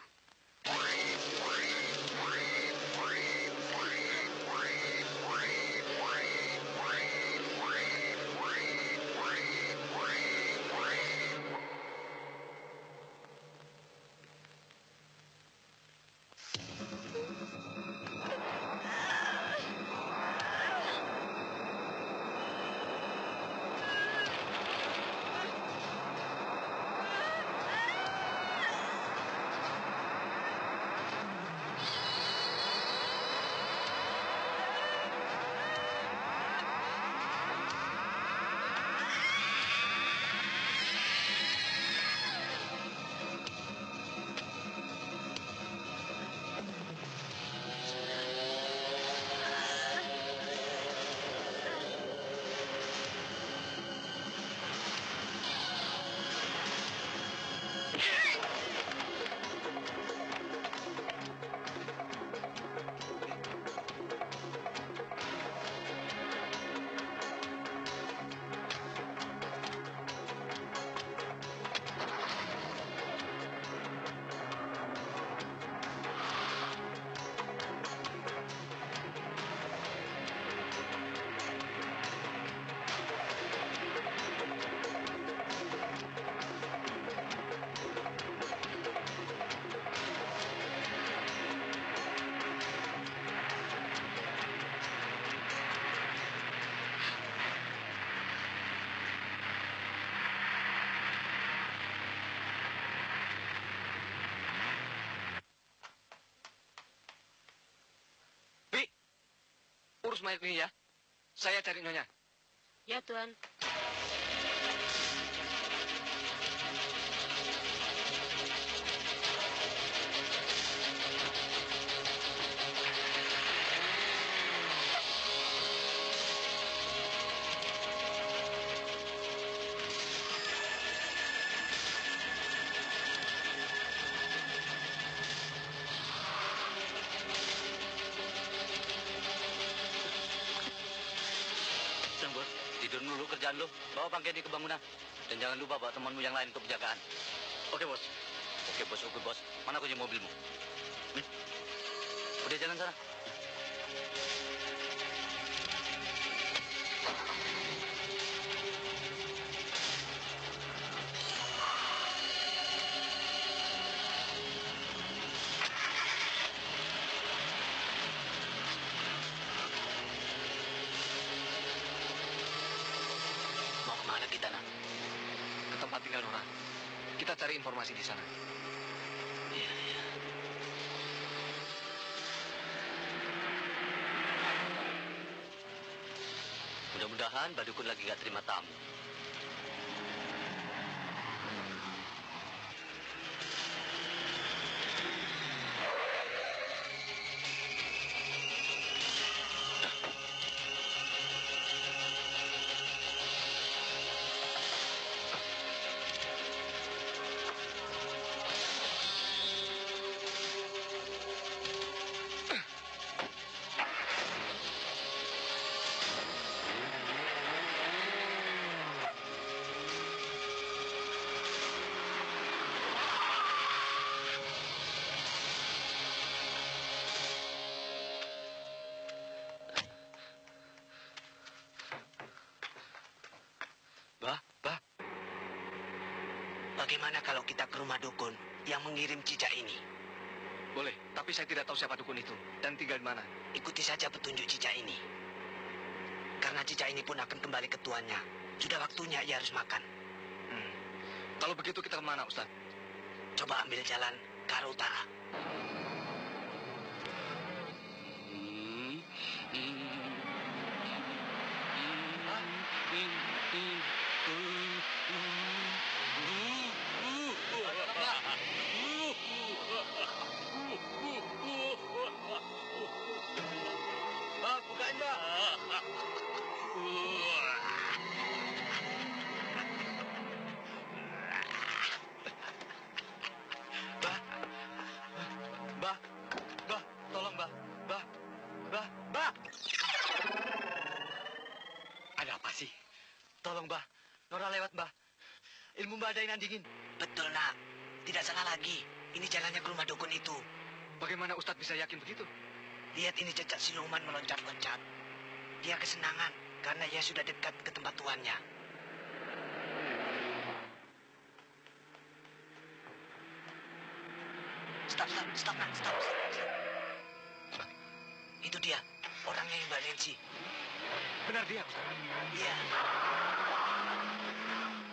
C: Urus mayat ini ya. Saya cari Nyonya.
B: Ya, Tuan.
A: Sembur, tidur dulu kerjaan lu. Bawa bangkai di ke bangunan. Dan jangan lupa bawa temanmu yang lain untuk penjagaan.
C: Oke, Bos.
A: Oke, bos. Mana kunci mobilmu? Udah jalan sana. Mau kemana kita, Nak?
C: Ke tempat tinggal Nora. Kita cari informasi di sana.
A: Iya. Mudah-mudahan Badukun lagi gak terima tamu.
J: Bagaimana kalau kita ke rumah dukun yang mengirim cicak ini?
C: Boleh, tapi saya tidak tahu siapa dukun itu dan tinggal di mana.
J: Ikuti saja petunjuk cicak ini. Karena cicak ini pun akan kembali ke tuannya. Sudah waktunya ia harus makan.
C: Kalau begitu kita kemana, Ustaz?
J: Coba ambil jalan ke arah utara.
C: Mbak, bukain, Mbak. Mbak, Mbak, tolong, Mbak. Mbak.
J: Ada apa sih?
C: Tolong, Mbak. Nora lewat, Mbak. Ilmu Mbak ada yang dingin.
J: Betul, nak. Tidak salah lagi. Ini jalannya ke rumah dukun itu.
C: Bagaimana Ustadz bisa yakin begitu?
J: Lihat ini jejak siluman meloncat-loncat. Dia kesenangan karena ia sudah dekat ke tempat tuannya. Stop. Itu dia, orangnya yang Mbak Nancy.
C: Benar dia, Ustaz.
J: Iya.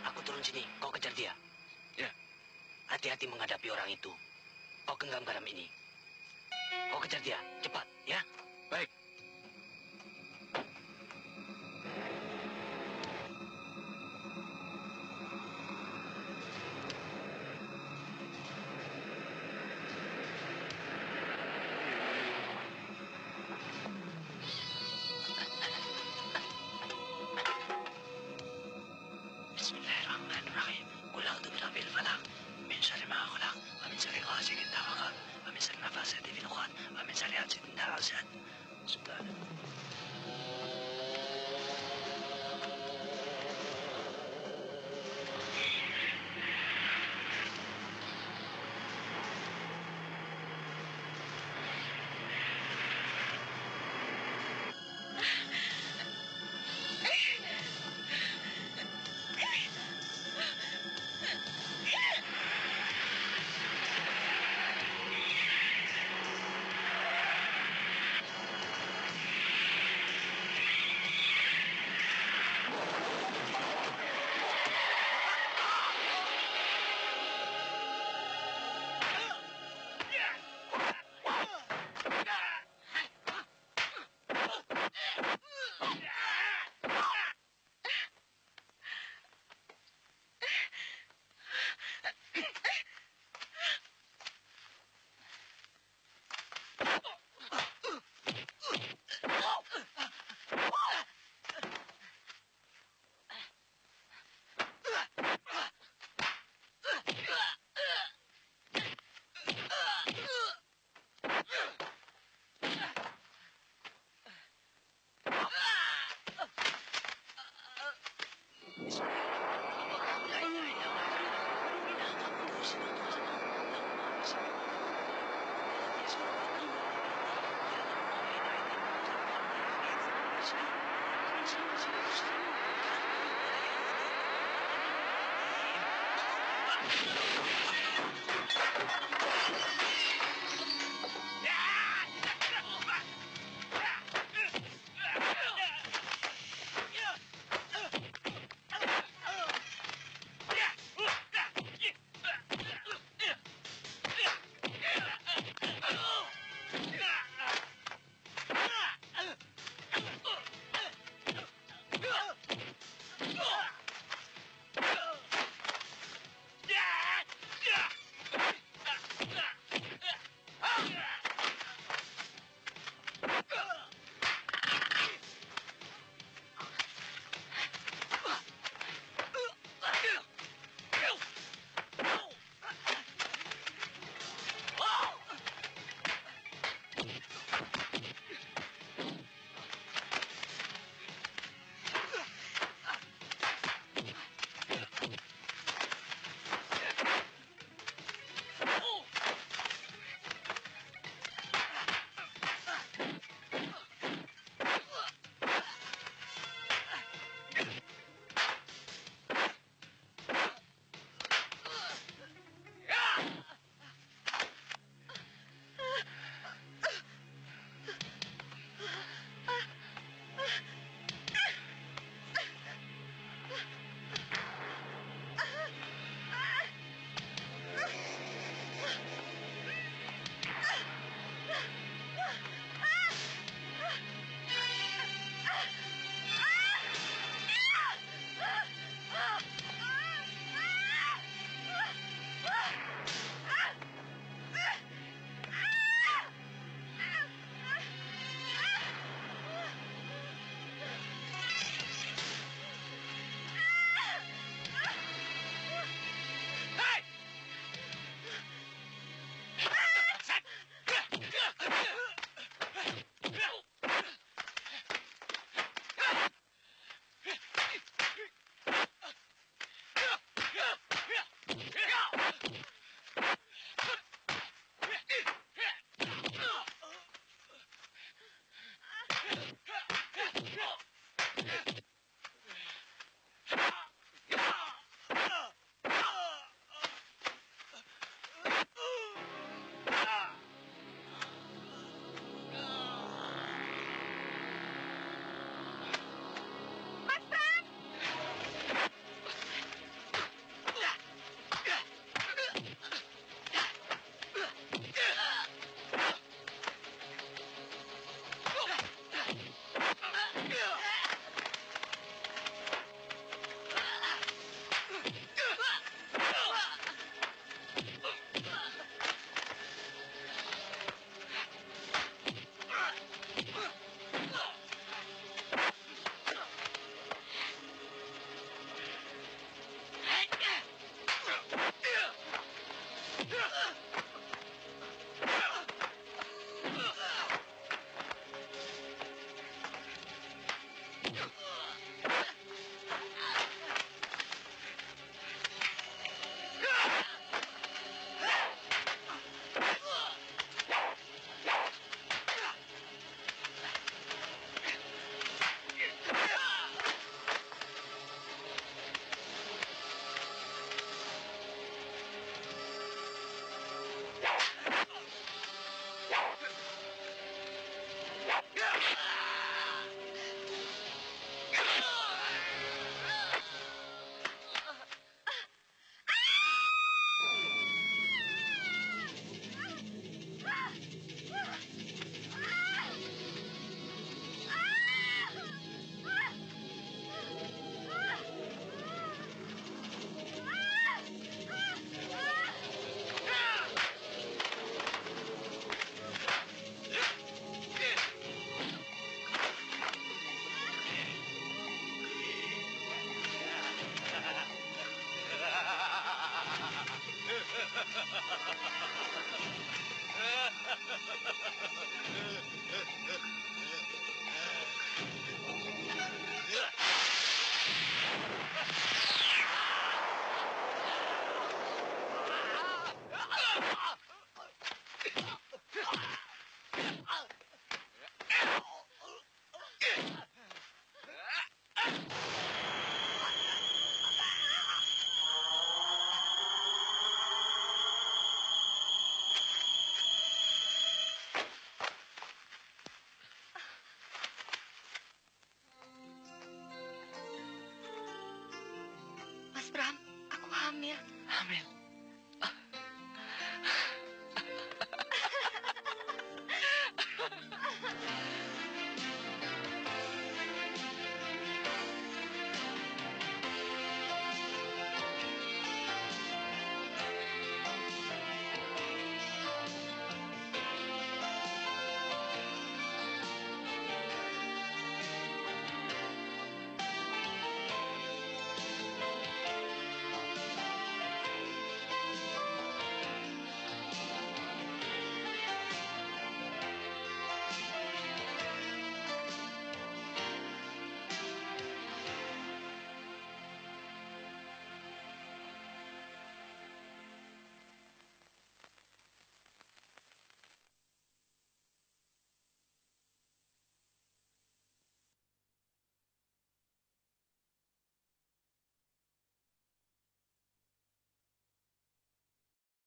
J: Aku turun sini, kau kejar dia.
C: Ya.
J: Hati-hati menghadapi orang itu. Kau genggam garam ini. Kau kejar dia, cepat, ya?
C: Baik.
J: Bismillahirrahmanirrahim. Qul a'udzu birabbil falaq, min syarri ma khalaq, wa min syarri ghasiqin idza waqab, wa min syarri nafasatin fil 'uqad, wa min syarri hasidin idza hasad.
I: Thank you.